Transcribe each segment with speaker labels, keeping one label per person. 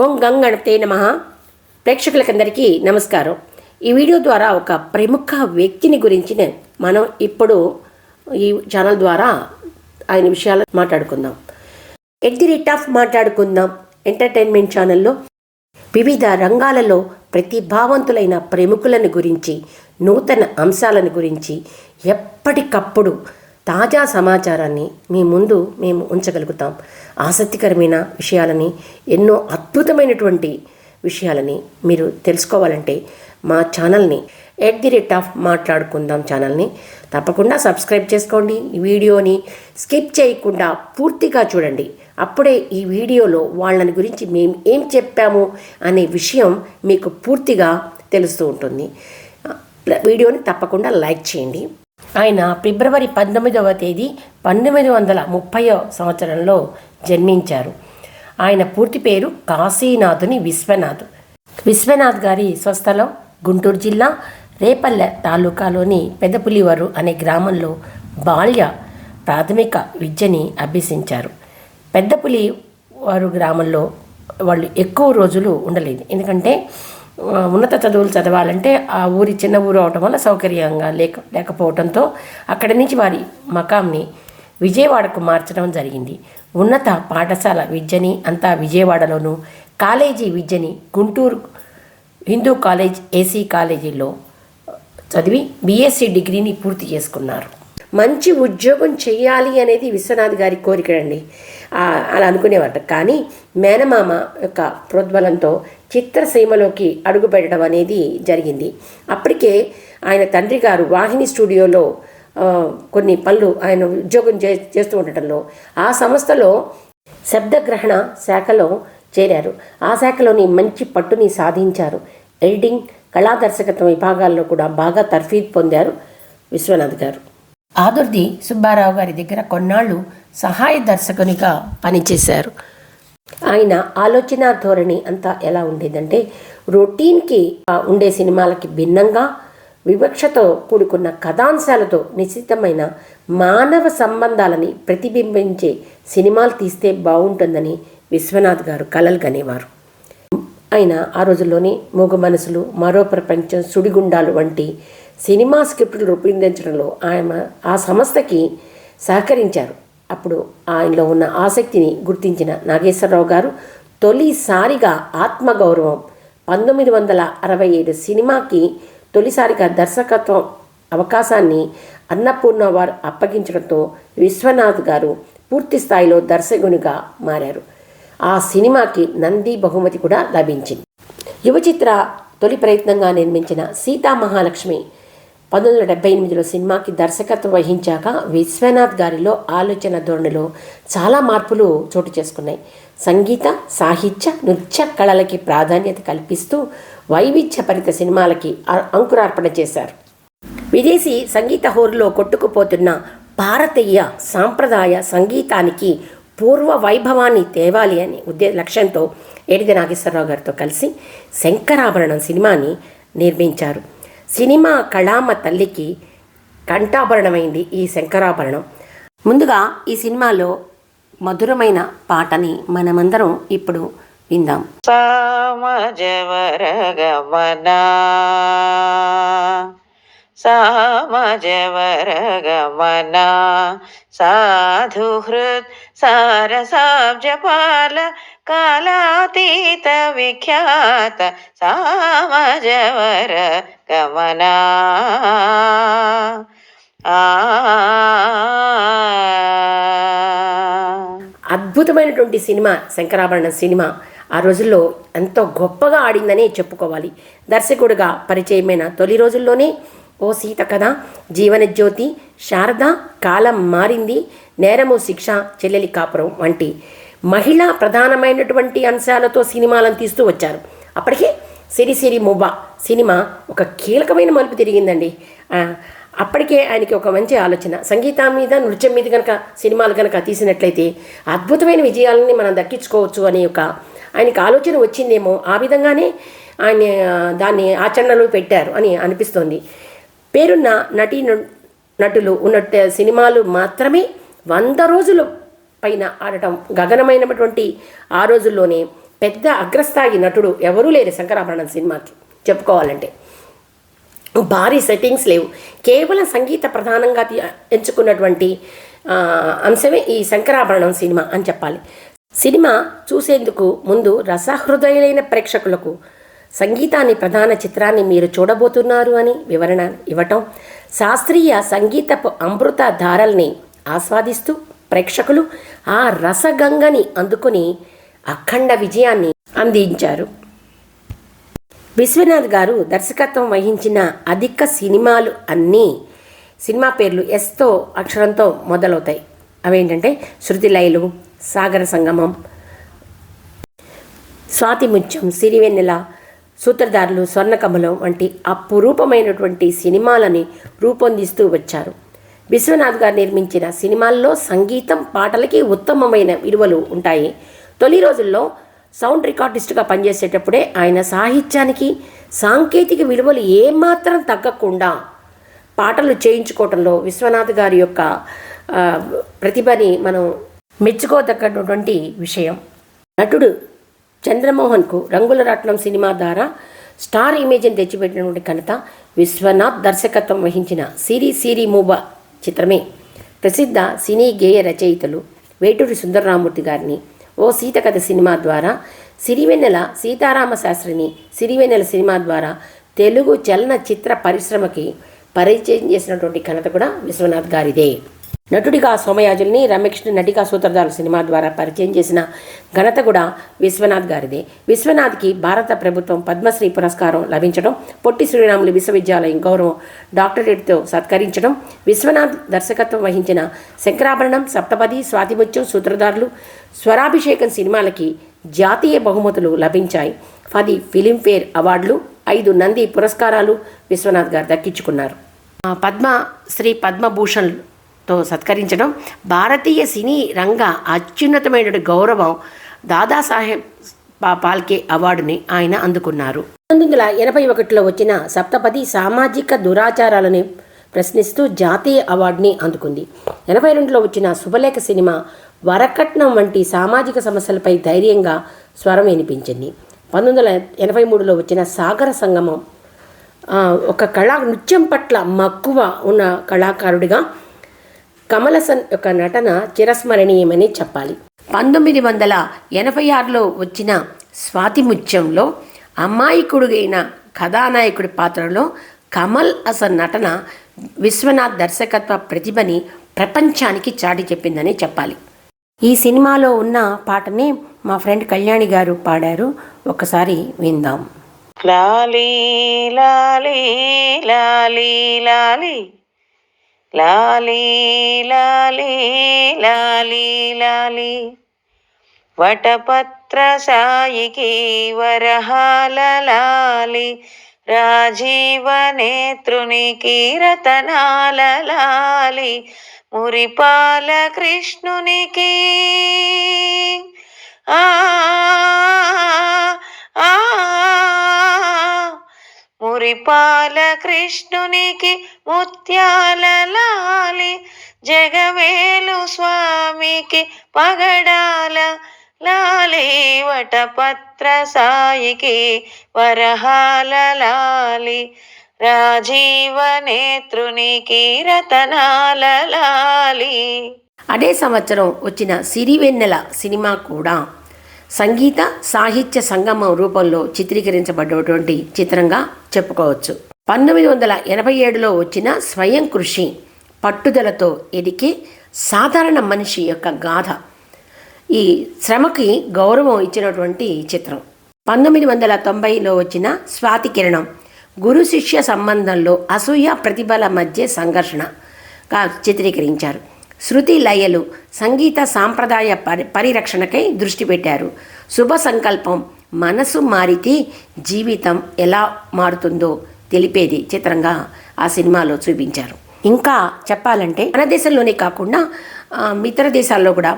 Speaker 1: ఓం గంగ్ గణపతే నమః. ప్రేక్షకులకందరికీ నమస్కారం. ఈ వీడియో ద్వారా ఒక ప్రముఖ వ్యక్తిని గురించి మనం ఇప్పుడు ఈ ఛానల్ ద్వారా ఆయన విషయాలు మాట్లాడుకుందాం. మాట్లాడుకుందాం ఎంటర్టైన్మెంట్ ఛానల్లో వివిధ రంగాలలో ప్రతిభావంతులైన ప్రముఖులను గురించి, నూతన అంశాలను గురించి ఎప్పటికప్పుడు తాజా సమాచారాన్ని మీ ముందు మేము ఉంచగలుగుతాం. ఆసక్తికరమైన విషయాలని, ఎన్నో అద్భుతమైనటువంటి విషయాలని మీరు తెలుసుకోవాలంటే మా ఛానల్ని మాట్లాడుకుందాం ఛానల్ని తప్పకుండా సబ్స్క్రైబ్ చేసుకోండి. ఈ వీడియోని స్కిప్ చేయకుండా పూర్తిగా చూడండి. అప్పుడే ఈ వీడియోలో వాళ్ళని గురించి మేము ఏం చెప్పాము అనే విషయం మీకు పూర్తిగా తెలుస్తూ ఉంటుంది. వీడియోని తప్పకుండా లైక్ చేయండి. ఆయన ఫిబ్రవరి 19వ తేదీ 1930వ సంవత్సరంలో జన్మించారు. ఆయన పూర్తి పేరు కాశీనాథుని విశ్వనాథ్. విశ్వనాథ్ గారి స్వస్థలం గుంటూరు జిల్లా రేపల్లె తాలూకాలోని పెదపులివరు అనే గ్రామంలో బాల్య ప్రాథమిక విద్యని అభ్యసించారు. పెద్దపులివరు గ్రామంలో వాళ్ళు ఎక్కువ రోజులు ఉండలేదు. ఎందుకంటే ఉన్నత చదువులు చదవాలంటే ఆ ఊరి చిన్న ఊరు అవటం వల్ల సౌకర్యంగా లేకపోవడంతో అక్కడి నుంచి వారి మకాంని విజయవాడకు మార్చడం జరిగింది. ఉన్నత పాఠశాల విద్యని అంతా విజయవాడలోను, కాలేజీ విద్యని గుంటూరు హిందూ కాలేజ్, ఏసీ కాలేజీలో చదివి బీఎస్సీ డిగ్రీని పూర్తి చేసుకున్నారు. మంచి ఉద్యోగం చేయాలి అనేది విశ్వనాథ్ గారి కోరికడండి. అలా అనుకునేవారు. కానీ మేనమామ యొక్క ప్రోద్బలంతో చిత్రసీమలోకి అడుగుపెట్టడం అనేది జరిగింది. అప్పటికే ఆయన తండ్రి గారు వాహిని స్టూడియోలో కొన్ని పనులు ఆయన ఉద్యోగం చేస్తూ ఉండటంలో ఆ సంస్థలో శబ్దగ్రహణ శాఖలో చేరారు. ఆ శాఖలోని మంచి పట్టుని సాధించారు. ఎడిటింగ్, కళా దర్శకత్వం విభాగాల్లో కూడా బాగా తర్ఫీదు పొందారు విశ్వనాథ్ గారు. ఆదుర్ది సుబ్బారావు గారి దగ్గర కొన్నాళ్ళు సహాయ దర్శకునిగా పనిచేశారు. ఆయన ఆలోచన ధోరణి అంతా ఎలా ఉండేదంటే, రొటీన్కి ఉండే సినిమాలకి భిన్నంగా వివక్షతో కూడుకున్న కథాంశాలతో నిశ్చితమైన మానవ సంబంధాలని ప్రతిబింబించే సినిమాలు తీస్తే బాగుంటుందని విశ్వనాథ్ గారు కలలు కనేవారు. ఆయన ఆ రోజుల్లోనే మూగ మనసులు, మరో ప్రపంచం, సుడిగుండాలు వంటి సినిమా స్క్రిప్టులు రూపొందించడంలో ఆయన ఆ సంస్థకి సహకరించారు. అప్పుడు ఆయనలో ఉన్న ఆసక్తిని గుర్తించిన నాగేశ్వరరావు గారు తొలిసారిగా ఆత్మగౌరవం 1965 సినిమాకి తొలిసారిగా దర్శకత్వం అవకాశాన్ని అన్నపూర్ణ వారు అప్పగించడంతో విశ్వనాథ్ గారు పూర్తి స్థాయిలో దర్శకునిగా మారారు. ఆ సినిమాకి నంది బహుమతి కూడా లభించింది. యువ చిత్ర తొలి ప్రయత్నంగా నిర్మించిన సీతామహాలక్ష్మి 1978లో సినిమాకి దర్శకత్వం వహించాక విశ్వనాథ్ గారిలో ఆలోచన ధోరణిలో చాలా మార్పులు చోటు చేసుకున్నాయి. సంగీత, సాహిత్య, నృత్య కళలకి ప్రాధాన్యత కల్పిస్తూ వైవిధ్యభరిత సినిమాలకి అంకురార్పణ చేశారు. విదేశీ సంగీత హోరులో కొట్టుకుపోతున్న భారతీయ సాంప్రదాయ సంగీతానికి పూర్వ వైభవాన్ని తేవాలి అని లక్ష్యంతో ఏడిది నాగేశ్వరరావు గారితో కలిసి శంకరాభరణం సినిమాని నిర్మించారు. సినిమా కళామ తల్లికి కంఠాభరణమైంది ఈ శంకరాభరణం. ముందుగా ఈ సినిమాలో మధురమైన పాటని మనమందరం ఇప్పుడు విందాం.
Speaker 2: సామజవరగమనా సాధుహృత్ సారసాబ్జపాల కాలాతీత విఖ్యాత సామజవర గమనా.
Speaker 1: అద్భుతమైనటువంటి సినిమా శంకరాభరణం సినిమా. ఆ రోజుల్లో ఎంతో గొప్పగా ఆడిందనే చెప్పుకోవాలి. దర్శకుడిగా పరిచయమైన తొలి రోజుల్లోనే ఓ సీత కథ, జీవనజ్యోతి, శారద, కాలం మారింది, నేరము శిక్ష, చెల్లెలి కాపురం వంటి మహిళా ప్రధానమైనటువంటి అంశాలతో సినిమాలను తీస్తూ వచ్చారు. అప్పటికే సిరిసిరి మువ్వ సినిమా ఒక కీలకమైన మలుపు తిరిగిందండి. అప్పటికే ఆయనకి ఒక మంచి ఆలోచన, సంగీతం మీద, నృత్యం మీద కనుక సినిమాలు కనుక తీసినట్లయితే అద్భుతమైన విజయాలని మనం దక్కించుకోవచ్చు అనే ఒక ఆయనకి ఆలోచన వచ్చిందేమో. ఆ విధంగానే ఆయన దాన్ని ఆచరణలో పెట్టారు అని అనిపిస్తోంది. పేరున్న నటులు ఉన్నట్టు సినిమాలు మాత్రమే 100 రోజులు పైన ఆడటం గగనమైనటువంటి ఆ రోజుల్లోనే పెద్ద అగ్రస్థాయి నటుడు ఎవరూ లేరు శంకరాభరణం సినిమాకి చెప్పుకోవాలంటే. భారీ సెట్టింగ్స్ లేవు, కేవలం సంగీత ప్రధానంగా ఎంచుకున్నటువంటి అంశమే ఈ శంకరాభరణం సినిమా అని చెప్పాలి. సినిమా చూసేందుకు ముందు రసహృదయులైన ప్రేక్షకులకు సంగీతాన్ని ప్రధాన చిత్రాన్ని మీరు చూడబోతున్నారు అని వివరణ ఇవ్వటం, శాస్త్రీయ సంగీతపు అమృత ధారల్ని ఆస్వాదిస్తూ ప్రేక్షకులు ఆ రసగంగని అందుకుని అఖండ విజయాన్ని అందించారు. విశ్వనాథ్ గారు దర్శకత్వం వహించిన అధిక సినిమాలు అన్నీ సినిమా పేర్లు ఎస్తో అక్షరంతో మొదలవుతాయి. అవేంటంటే శృతిలయలు, సాగర సంగమం, స్వాతి ముత్యం, సిరివెన్నెల, సూత్రధారులు, స్వర్ణకమలం వంటి అపురూపమైనటువంటి సినిమాలని రూపొందిస్తూ వచ్చారు. విశ్వనాథ్ గారు నిర్మించిన సినిమాల్లో సంగీతం, పాటలకి ఉత్తమమైన విలువలు ఉంటాయి. తొలి రోజుల్లో సౌండ్ రికార్డిస్ట్గా పనిచేసేటప్పుడే ఆయన సాహిత్యానికి సాంకేతిక విలువలు ఏమాత్రం తగ్గకుండా పాటలు చేయించుకోవటంలో విశ్వనాథ్ గారి యొక్క ప్రతిభని మనం మెచ్చుకోదగ్గటువంటి విషయం. నటుడు చంద్రమోహన్కు రంగుల రత్నం సినిమా ద్వారా స్టార్ ఇమేజ్ని తెచ్చిపెట్టినటువంటి ఘనత విశ్వనాథ్ దర్శకత్వం వహించిన సిరి సిరి మూవ చిత్రమే. ప్రసిద్ధ సినీ గేయ రచయితలు వేటూరి సుందరరామూర్తి గారిని ఓ సీత కథ సినిమా ద్వారా, సిరివెన్నెల సీతారామ శాస్త్రిని సిరివెన్నెల సినిమా ద్వారా తెలుగు చలన చిత్ర పరిశ్రమకి పరిచయం చేసినటువంటి ఘనత కూడా విశ్వనాథ్ గారిదే. నటుడిగా సోమయాజుల్ని, రమ్యకృష్ణ నటిగా సూత్రధారుల సినిమా ద్వారా పరిచయం చేసిన ఘనత కూడా విశ్వనాథ్ గారిదే. విశ్వనాథ్కి భారత ప్రభుత్వం పద్మశ్రీ పురస్కారం లభించడం, పొట్టి శ్రీరాములు విశ్వవిద్యాలయం గౌరవం డాక్టరేట్తో సత్కరించడం, విశ్వనాథ్ దర్శకత్వం వహించిన శంకరాభరణం, సప్తపది, స్వాతిముత్యం, సూత్రధారులు, స్వరాభిషేకం సినిమాలకి జాతీయ బహుమతులు లభించాయి. 10 ఫిలింఫేర్ అవార్డులు, 5 నంది పురస్కారాలు విశ్వనాథ్ గారు దక్కించుకున్నారు. పద్మశ్రీ పద్మభూషణ్తో సత్కరించడం, భారతీయ సినీ రంగ అత్యున్నతమైన గౌరవం దాదాసాహెబ్ ఫాల్కే అవార్డుని ఆయన అందుకున్నారు. 1981లో వచ్చిన సప్తపది సామాజిక దురాచారాలని ప్రశ్నిస్తూ జాతీయ అవార్డుని అందుకుంది. 82లో వచ్చిన శుభలేఖ సినిమా వరకట్నం వంటి సామాజిక సమస్యలపై ధైర్యంగా స్వరం వినిపించింది. 1983లో వచ్చిన సాగర సంగమం ఒక నృత్యం పట్ల మక్కువ ఉన్న కళాకారుడిగా కమలసన్ యొక్క నటన చిరస్మరణీయమని చెప్పాలి. 1986లో వచ్చిన స్వాతిముత్యంలో అమాయకుడుగైన కథానాయకుడి పాత్రలో కమల్ హాసన్ నటన విశ్వనాథ్ దర్శకత్వ ప్రతిభని ప్రపంచానికి చాటి చెప్పిందని చెప్పాలి. ఈ సినిమాలో ఉన్న పాటని మా ఫ్రెండ్ కళ్యాణి గారు పాడారు, ఒకసారి విందాం.
Speaker 2: లాలీ లాలీ లాలీ లాలీ లాలీ లాలీ లాలీ లాలీ వటపత్ర సాయికి వరహాల లాలి, రాజీవ నేత్రునికి రతనాల లాలి, మురిపాల కృష్ణునికి ఆ మురిపాల కృష్ణునికి ముత్యాల లాలి, జగవేలు స్వామికి పగడాల లాలి, వటపత్ర సాయికి వరహాల లాలి, రాజీవ నేత్రునికి రతనాల లాలి.
Speaker 1: అదే సంవత్సరం వచ్చిన సిరివెన్నెల సినిమా కూడా సంగీత సాహిత్య సంగమం రూపంలో చిత్రీకరించబడ్డటువంటి చిత్రంగా చెప్పుకోవచ్చు. 1987లో వచ్చిన స్వయం కృషి పట్టుదలతో ఎదిగే సాధారణ మనిషి యొక్క గాథ, ఈ శ్రమకి గౌరవం ఇచ్చినటువంటి చిత్రం. 1990లో వచ్చిన స్వాతి కిరణం గురు శిష్య సంబంధంలో అసూయ ప్రతిభల మధ్య సంఘర్షణగా చిత్రీకరించారు. శృతి లయలు సంగీత సాంప్రదాయ పరిరక్షణకై దృష్టి పెట్టారు. శుభ సంకల్పం మనసు మారితే జీవితం ఎలా మారుతుందో తెలిపేది చిత్రంగా ఆ సినిమాలో చూపించారు. ఇంకా చెప్పాలంటే మన దేశంలోనే కాకుండా ఇతర దేశాల్లో కూడా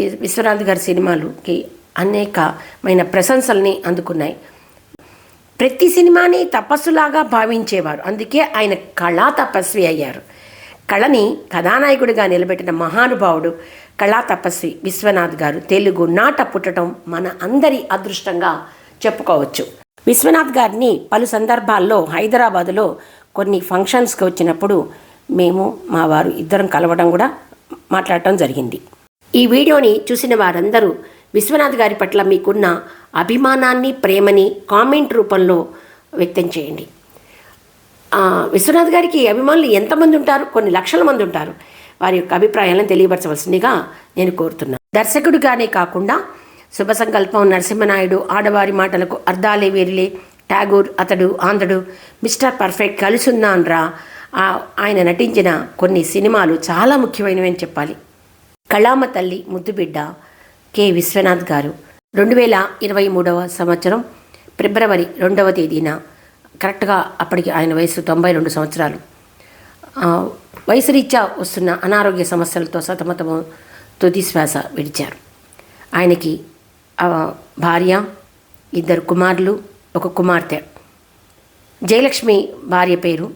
Speaker 1: ఈ విశ్వనాథ్ గారి సినిమాలకి అనేకమైన ప్రశంసల్ని అందుకున్నాయి. ప్రతి సినిమాని తపస్సులాగా భావించేవారు, అందుకే ఆయన కళా తపస్వి అయ్యారు. కళని కథానాయకుడిగా నిలబెట్టిన మహానుభావుడు, కళా తపస్వి విశ్వనాథ్ గారు తెలుగు నాట పుట్టడం మన అందరి అదృష్టంగా చెప్పుకోవచ్చు. విశ్వనాథ్ గారిని పలు సందర్భాల్లో హైదరాబాదులో కొన్ని ఫంక్షన్స్కి వచ్చినప్పుడు మేము మా వారు ఇద్దరం కలవడం కూడా మాట్లాడటం జరిగింది. ఈ వీడియోని చూసిన వారందరూ విశ్వనాథ్ గారి పట్ల మీకున్న అభిమానాన్ని, ప్రేమని కామెంట్ రూపంలో వ్యక్తం చేయండి. విశ్వనాథ్ గారికి అభిమానులు ఎంతమంది ఉంటారు? కొన్ని లక్షల మంది ఉంటారు. వారి యొక్క అభిప్రాయాలను తెలియపరచవలసిందిగా నేను కోరుతున్నాను. దర్శకుడిగానే కాకుండా శుభ సంకల్పం, నరసింహనాయుడు, ఆడవారి మాటలకు అర్థాలే వేరిలే, ఠాగూర్, అతడు ఆంధ్రుడు, మిస్టర్ పర్ఫెక్ట్, కలిసున్నాన్రా, ఆయన నటించిన కొన్ని సినిమాలు చాలా ముఖ్యమైనవి అని చెప్పాలి. కళామ తల్లి, ముద్దుబిడ్డ, కె విశ్వనాథ్ గారు 2023 సంవత్సరం ఫిబ్రవరి 2వ తేదీన, కరెక్ట్గా అప్పటికి ఆయన వయసు 92 సంవత్సరాలు, వయసు రీత్యా వస్తున్న అనారోగ్య సమస్యలతో సతమతము తుది శ్వాస విడిచారు. ఆయనకి భార్య, 2 కుమారులు, 1 కుమార్తె. జయలక్ష్మి భార్య పేరు,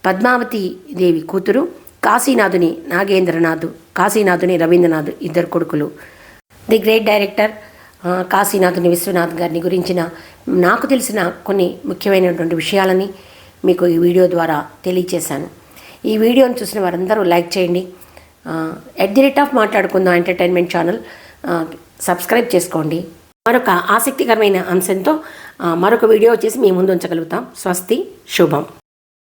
Speaker 1: పద్మావతి దేవి కూతురు, కాశీనాథుని నాగేంద్రనాథ్, కాశీనాథుని రవీంద్రనాథ్ 2 కొడుకులు. The great director Kasinathuni Viswanath గారిని గురించిన నాకు తెలిసిన కొన్ని ముఖ్యమైనటువంటి విషయాలని మీకు ఈ వీడియో ద్వారా తెలియచేశాను. ఈ వీడియోని చూసిన వారందరూ లైక్ చేయండి. @మాట్లాడుకుందాం ఎంటర్టైన్మెంట్ ఛానల్ సబ్స్క్రైబ్ చేసుకోండి. మరొక ఆసక్తికరమైన అంశంతో మరొక వీడియో వచ్చేసి మీ ముందు ఉంచగలుగుతాం. స్వస్తి, శుభం.